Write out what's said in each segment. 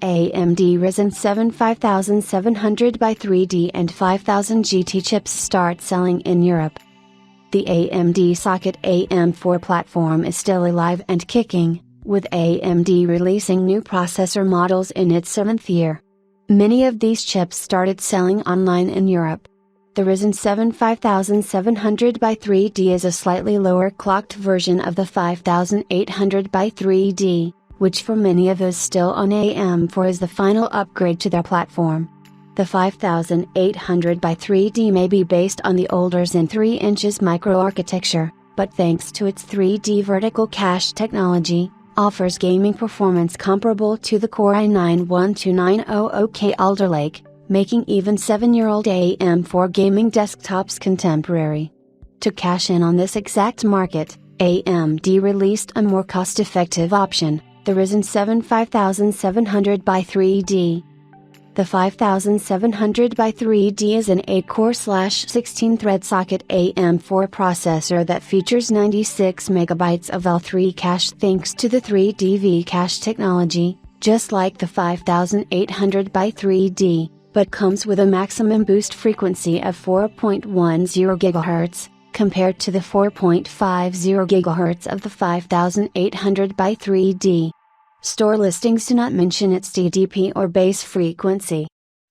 AMD Ryzen 7 5700 by 3D and 5000 GT chips start selling in Europe. The AMD socket AM4 platform is still alive and kicking, with AMD releasing new processor models in its 7th year. Many of these chips started selling online in Europe. The Ryzen 7 5700 by 3D is a slightly lower clocked version of the 5800 by 3D, which for many of those still on AM4 is the final upgrade to their platform. The 5800 by 3D may be based on the older Zen 3" microarchitecture, but thanks to its 3D vertical cache technology, offers gaming performance comparable to the Core i9-12900K Alder Lake, making even 7-year-old AM4 gaming desktops contemporary. To cash in on this exact market, AMD released a more cost-effective option, the Ryzen 7 5700 by 3D. The 5700 by 3D is an 8-core/16-thread socket AM4 processor that features 96 MB of L3 cache thanks to the 3D cache technology, just like the 5800 by 3D, but comes with a maximum boost frequency of 4.10 GHz, compared to the 4.50 GHz of the 5800 by 3D. Store listings do not mention its TDP or base frequency.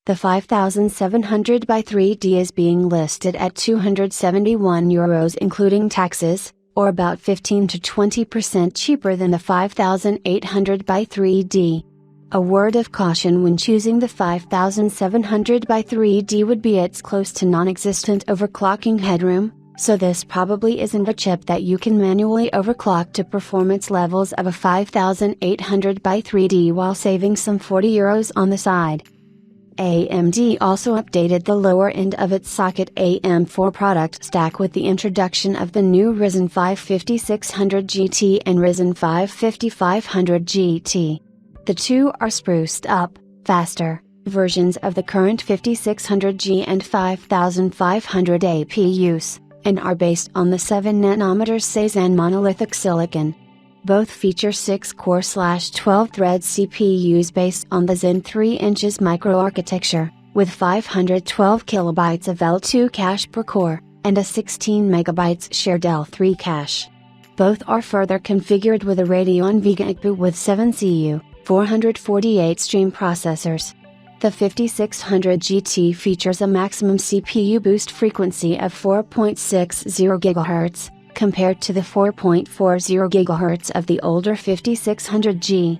The 5700 by 3D is being listed at €271 including taxes, or about 15 to 20% cheaper than the 5800 by 3D. A word of caution when choosing the 5700 by 3D would be its close to non-existent overclocking headroom, so this probably isn't a chip that you can manually overclock to performance levels of a 5800 by 3D while saving some €40 on the side. AMD also updated the lower end of its socket AM4 product stack with the introduction of the new Ryzen 5 5600 GT and Ryzen 5 5500 GT. The two are spruced up, faster versions of the current 5600G and 5500 APUs, and are based on the 7nm Ryzen monolithic silicon. Both feature 6-core/12-thread CPUs based on the Zen 3" microarchitecture, with 512 KB of L2 cache per core, and a 16 MB shared L3 cache. Both are further configured with a Radeon Vega CPU with 7 448 stream processors. The 5600 GT features a maximum CPU boost frequency of 4.60 GHz, compared to the 4.40 GHz of the older 5600G.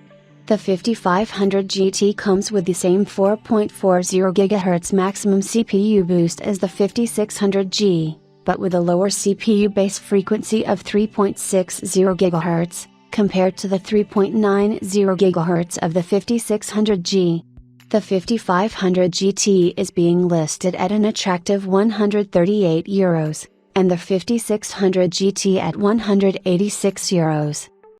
The 5500 GT comes with the same 4.40 GHz maximum CPU boost as the 5600G, but with a lower CPU base frequency of 3.60 GHz, compared to the 3.90 GHz of the 5600G. The 5500 GT is being listed at an attractive €138, and the 5600 GT at €186.